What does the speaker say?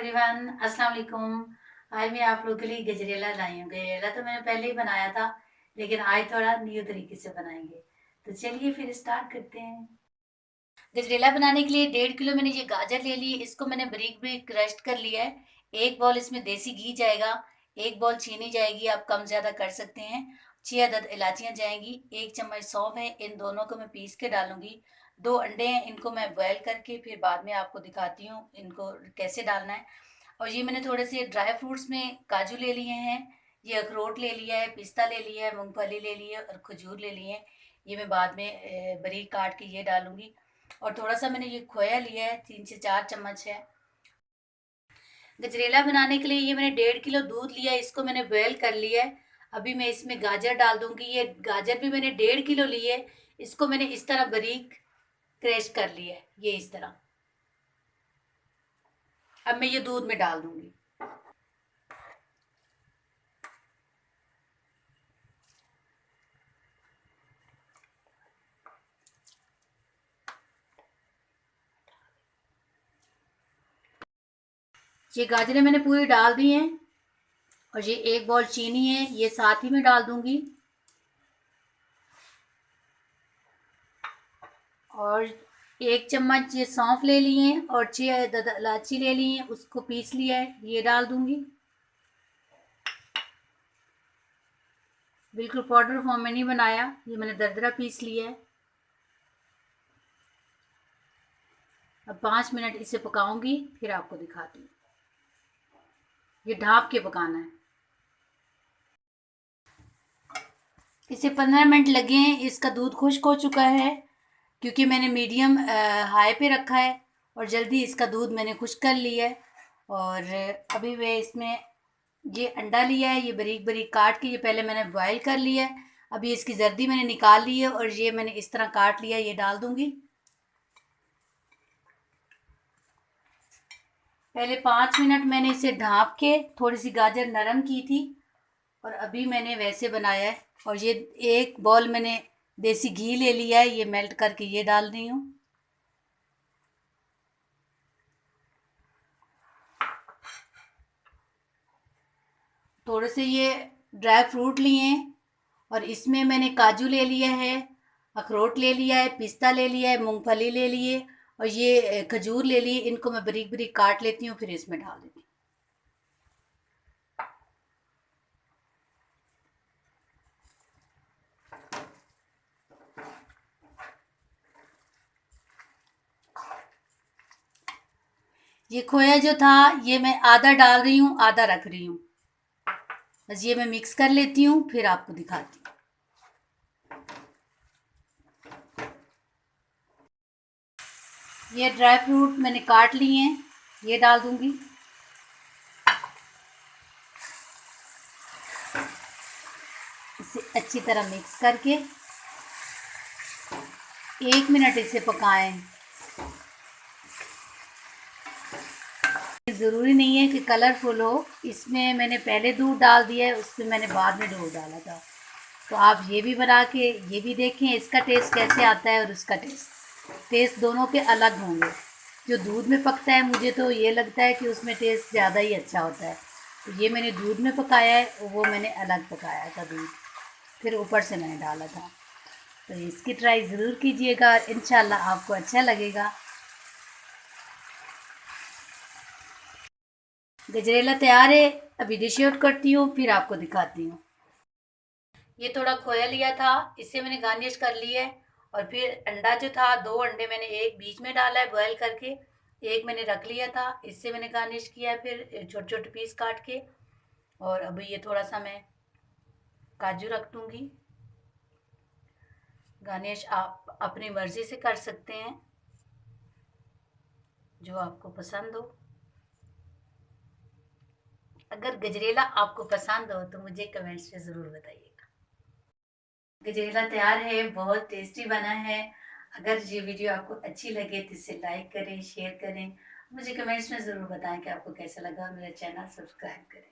Everyone, अस्सलाम वालेकुम। आज मैं आप लोगों के लिए गजरेला लाई हूँ। गजरेला तो मैंने पहले ही बनाया था, लेकिन आज थोड़ा न्यू तरीके से बनाएंगे। तो चलिए फिर स्टार्ट करते हैं। गजरेला बनाने के लिए 1.5 किलो मैंने ये गाजर ले ली। इसको मैंने बारीक बारीक क्रश कर लिया है। एक बॉल इसमें देसी घी जाएगा, एक बॉल चीनी जाएगी, आप कम ज्यादा कर सकते हैं। 6 अदद इलायचियां जाएंगी, 1 चम्मच सौंफ है, इन दोनों को मैं पीस के डालूंगी। 2 अंडे हैं, इनको मैं बॉयल करके फिर बाद में आपको दिखाती हूँ इनको कैसे डालना है। और ये मैंने थोड़े से ड्राई फ्रूट्स में काजू ले लिए हैं, ये अखरोट ले लिया है, पिस्ता ले लिया है, मूंगफली ले ली है और खजूर ले लिए हैं। ये मैं बाद में बारीक काट के ये डालूंगी। और थोड़ा सा मैंने ये खोया लिया है, 3 से 4 चम्मच है। गजरेला बनाने के लिए ये मैंने 1.5 किलो दूध लिया है, इसको मैंने बॉयल कर लिया है। अभी मैं इसमें गाजर डाल दूंगी। ये गाजर भी मैंने 1.5 किलो ली है, इसको मैंने इस तरह बारीक क्रैश कर लिया है, ये इस तरह। अब मैं ये दूध में डाल दूंगी। ये गाजरें मैंने पूरी डाल दी हैं। और ये एक बॉल चीनी है, ये साथ ही में डाल दूंगी। और 1 चम्मच ये सौंफ ले लिए हैं और 6 इलायची ले ली है, उसको पीस लिया है, ये डाल दूंगी। बिल्कुल पाउडर फॉर्म में नहीं बनाया, ये मैंने दरदरा पीस लिया है। अब 5 मिनट इसे पकाऊंगी, फिर आपको दिखाती हूँ। ये ढाँप के पकाना है। इसे 15 मिनट लगे हैं। इसका दूध खुश्क हो चुका है, क्योंकि मैंने मीडियम हाई पे रखा है और जल्दी इसका दूध मैंने खुश्क कर लिया है। और अभी मैं इसमें ये अंडा लिया है, ये बारीक बारीक काट के ये पहले मैंने बॉयल कर लिया है। अभी इसकी जर्दी मैंने निकाल ली है और ये मैंने इस तरह काट लिया, ये डाल दूंगी। पहले 5 मिनट मैंने इसे ढाँप के थोड़ी सी गाजर नरम की थी और अभी मैंने वैसे बनाया है। और ये एक बॉल मैंने देसी घी ले लिया है, ये मेल्ट करके ये डाल रही हूँ। थोड़े से ये ड्राई फ्रूट लिए हैं और इसमें मैंने काजू ले लिया है, अखरोट ले लिया है, पिस्ता ले लिया है, मूंगफली ले लिए और ये खजूर ले ली। इनको मैं बारीक बारीक काट लेती हूँ, फिर इसमें डाल देती हूँ। ये खोया जो था ये मैं आधा डाल रही हूँ, आधा रख रही हूँ। बस ये मैं मिक्स कर लेती हूँ, फिर आपको दिखाती हूँ। ये ड्राई फ्रूट मैंने काट लिए हैं, ये डाल दूंगी। इसे अच्छी तरह मिक्स करके 1 मिनट इसे पकाएं। ज़रूरी नहीं है कि कलरफुल हो, इसमें मैंने पहले दूध डाल दिया है, उसमें मैंने बाद में दूध डाला था। तो आप ये भी बना के ये भी देखें इसका टेस्ट कैसे आता है और उसका टेस्ट दोनों के अलग होंगे। जो दूध में पकता है मुझे तो ये लगता है कि उसमें टेस्ट ज़्यादा ही अच्छा होता है। तो ये मैंने दूध में पकाया है, वो मैंने अलग पकाया था दूध, फिर ऊपर से मैंने डाला था। तो इसकी ट्राई ज़रूर कीजिएगा, इंशाल्लाह आपको अच्छा लगेगा। गजरेला तैयार है, अभी डिश आउट करती हूँ, फिर आपको दिखाती हूँ। ये थोड़ा खोया लिया था, इससे मैंने गार्निश कर ली है। और फिर अंडा जो था, 2 अंडे मैंने एक बीच में डाला है बॉयल करके, एक मैंने रख लिया था, इससे मैंने गार्निश किया है फिर छोटे छोटे पीस काट के। और अभी ये थोड़ा सा मैं काजू रख दूँगी। गार्निश आप अपनी मर्ज़ी से कर सकते हैं, जो आपको पसंद हो। अगर गजरेला आपको पसंद हो तो मुझे कमेंट्स में ज़रूर बताइएगा। गजरेला तैयार है, बहुत टेस्टी बना है। अगर ये वीडियो आपको अच्छी लगे तो इसे लाइक करें, शेयर करें। मुझे कमेंट्स में ज़रूर बताएं कि आपको कैसा लगा। मेरा चैनल सब्सक्राइब करें।